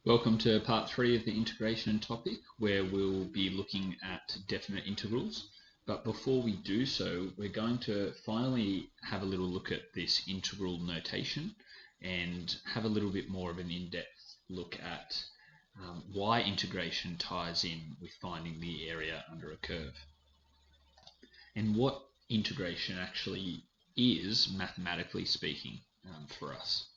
Welcome to part 3 of the integration topic, where we'll be looking at definite integrals. But before we do so, we're going to finally have a little look at this integral notation and have a little bit more of an in-depth look at why integration ties in with finding the area under a curve and what integration actually is, mathematically speaking, for us.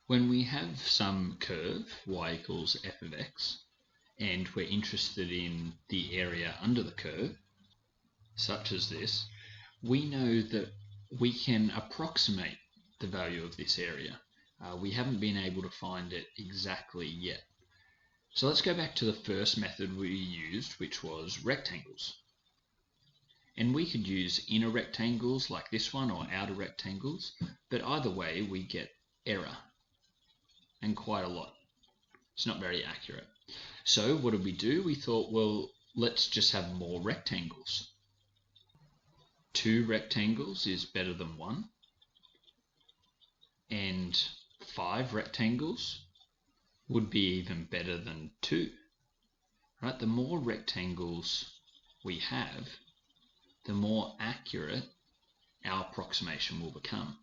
When we have some curve, y equals f of x, and we're interested in the area under the curve, such as this, we know that we can approximate the value of this area. We haven't been able to find it exactly yet. So let's go back to the first method we used, which was rectangles. And we could use inner rectangles like this one or outer rectangles, but either way we get error. And quite a lot. It's not very accurate. So what did we do? We thought, well, let's just have more rectangles. 2 rectangles is better than 1. And 5 rectangles would be even better than 2. Right? The more rectangles we have, the more accurate our approximation will become.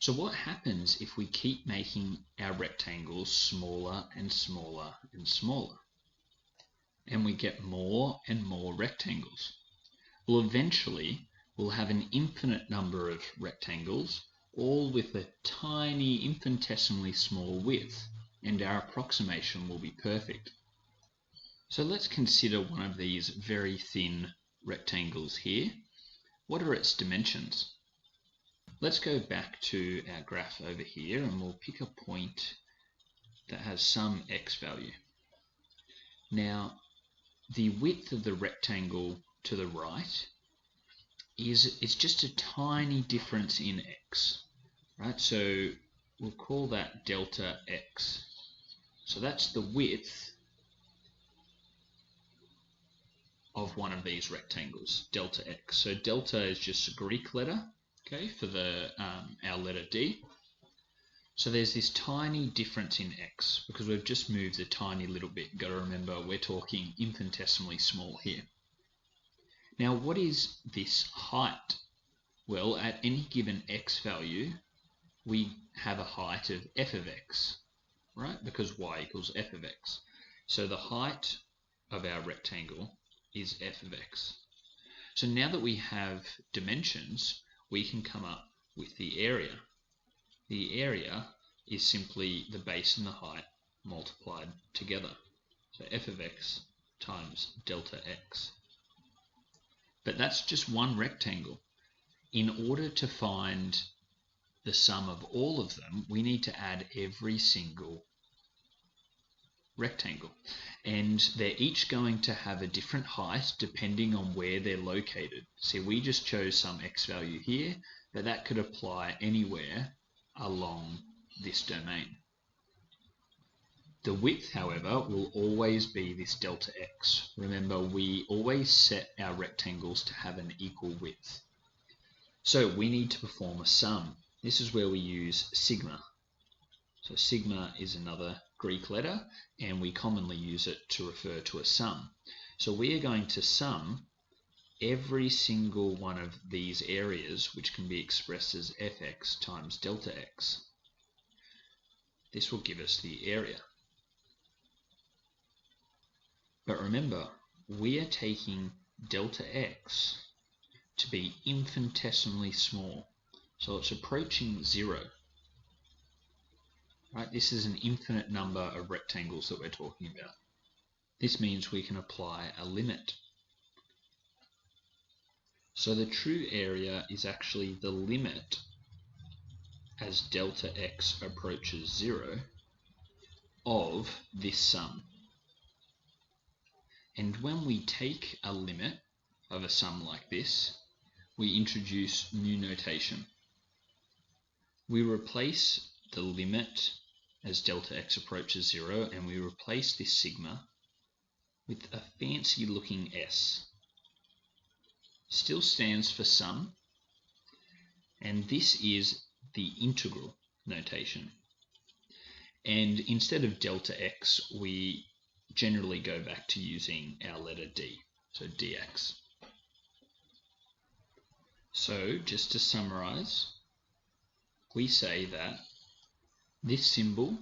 So what happens if we keep making our rectangles smaller and smaller and smaller? And we get more and more rectangles. Well, eventually we'll have an infinite number of rectangles, all with a tiny, infinitesimally small width, and our approximation will be perfect. So let's consider one of these very thin rectangles here. What are its dimensions? Let's go back to our graph over here and we'll pick a point that has some x value. Now, the width of the rectangle to the right it's just a tiny difference in x, right? So we'll call that delta x. So that's the width of one of these rectangles, delta x. So delta is just a Greek letter, okay, for our letter D. So there's this tiny difference in x because we've just moved a tiny little bit. You've got to remember we're talking infinitesimally small here. Now what is this height? Well, at any given x value, we have a height of f of x, right? Because y equals f of x. So the height of our rectangle is f of x. So now that we have dimensions, we can come up with the area. The area is simply the base and the height multiplied together. So f of x times delta x. But that's just one rectangle. In order to find the sum of all of them, we need to add every single rectangle. And they're each going to have a different height depending on where they're located. See, we just chose some x value here, but that could apply anywhere along this domain. The width, however, will always be this delta x. Remember, we always set our rectangles to have an equal width. So we need to perform a sum. This is where we use sigma. So sigma is another Greek letter, and we commonly use it to refer to a sum. So we are going to sum every single one of these areas, which can be expressed as fx times delta x. This will give us the area. But remember, we are taking delta x to be infinitesimally small. So it's approaching 0. Right? This is an infinite number of rectangles that we're talking about. This means we can apply a limit. So the true area is actually the limit as delta x approaches 0 of this sum. And when we take a limit of a sum like this, we introduce new notation. We replace the limit as delta x approaches 0, and we replace this sigma with a fancy looking s. Still stands for sum, and this is the integral notation. And instead of delta x, we generally go back to using our letter d, so dx. So just to summarize, we say that this symbol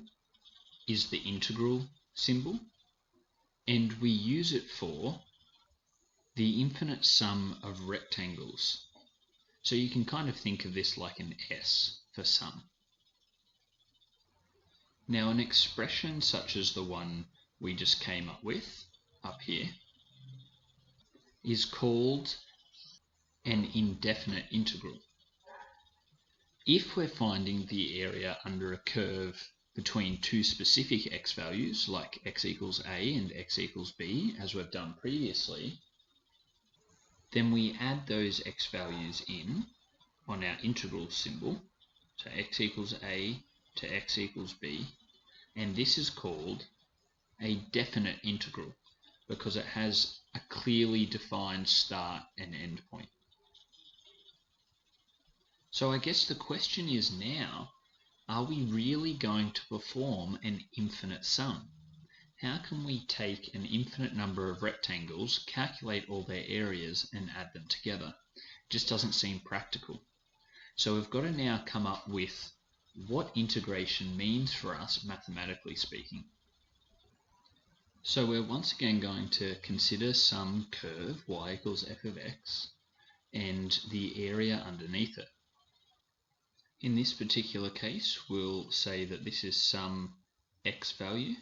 is the integral symbol, and we use it for the infinite sum of rectangles. So you can kind of think of this like an S for sum. Now an expression such as the one we just came up with up here is called an indefinite integral. If we're finding the area under a curve between two specific x values, like x equals a and x equals b, as we've done previously, then we add those x values in on our integral symbol, so x equals a to x equals b, and this is called a definite integral because it has a clearly defined start and end point. So I guess the question is now, are we really going to perform an infinite sum? How can we take an infinite number of rectangles, calculate all their areas, and add them together? It just doesn't seem practical. So we've got to now come up with what integration means for us, mathematically speaking. So we're once again going to consider some curve y equals f of x and the area underneath it. In this particular case, we'll say that this is some x value,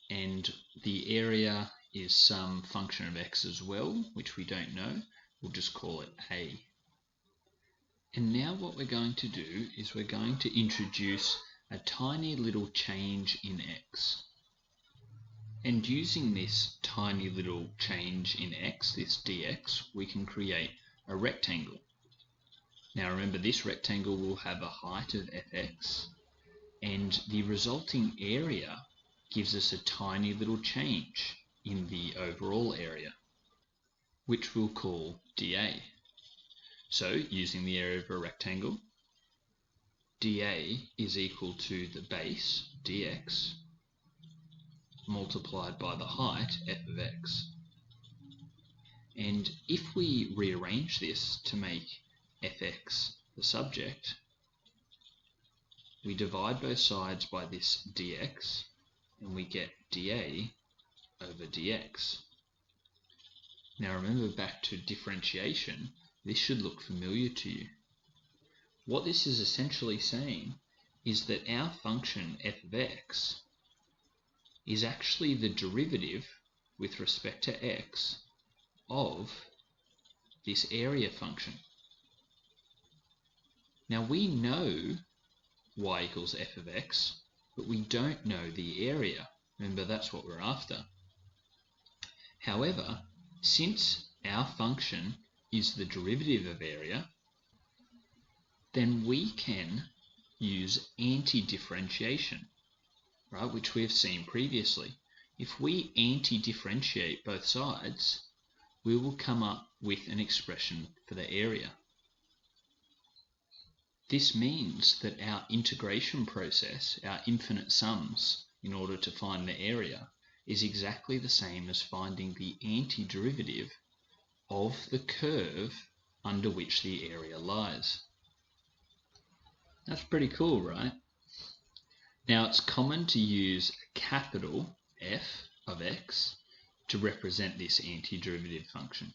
and the area is some function of x as well, which we don't know. We'll just call it a. And now what we're going to do is we're going to introduce a tiny little change in x. And using this tiny little change in x, this dx, we can create a rectangle. Now remember, this rectangle will have a height of fx, and the resulting area gives us a tiny little change in the overall area, which we'll call dA. So using the area of a rectangle, dA is equal to the base, dx, multiplied by the height, f of x. And if we rearrange this to make fx the subject, we divide both sides by this dx, and we get dA over dx. Now remember, back to differentiation, this should look familiar to you. What this is essentially saying is that our function f of x is actually the derivative with respect to x of this area function. Now we know y equals f of x, but we don't know the area. Remember, that's what we're after. However, since our function is the derivative of area, then we can use anti-differentiation, right, which we have seen previously. If we anti-differentiate both sides, we will come up with an expression for the area. This means that our integration process, our infinite sums, in order to find the area, is exactly the same as finding the antiderivative of the curve under which the area lies. That's pretty cool, right? Now it's common to use a capital F of x to represent this antiderivative function.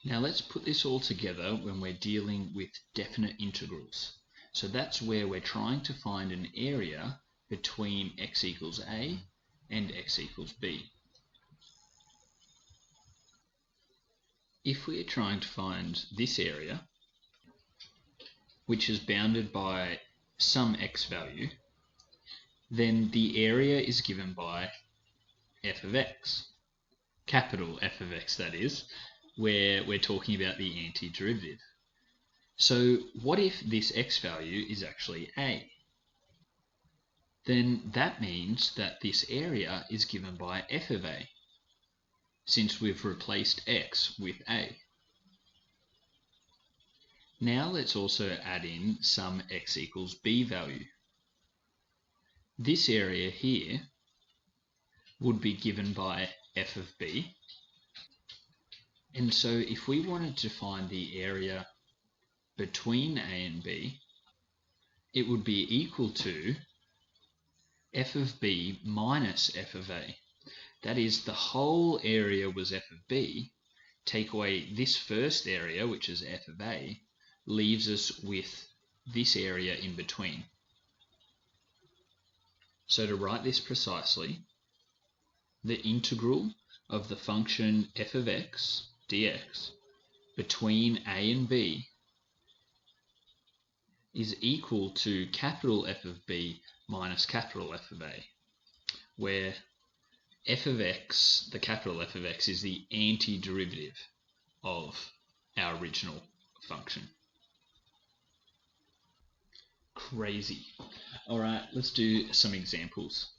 Now let's put this all together when we're dealing with definite integrals. So that's where we're trying to find an area between x equals a and x equals b. If we are trying to find this area, which is bounded by some x value, then the area is given by f of x, capital F of x that is, where we're talking about the antiderivative. So what if this x value is actually a? Then that means that this area is given by f of a, since we've replaced x with a. Now let's also add in some x equals b value. This area here would be given by f of b. And so if we wanted to find the area between a and b, it would be equal to f of b minus f of a. That is, the whole area was f of b. Take away this first area, which is f of a, leaves us with this area in between. So to write this precisely, the integral of the function f of x dx between a and b is equal to capital F of b minus capital F of a, where f of x, the capital F of x, is the antiderivative of our original function. Crazy. All right, let's do some examples.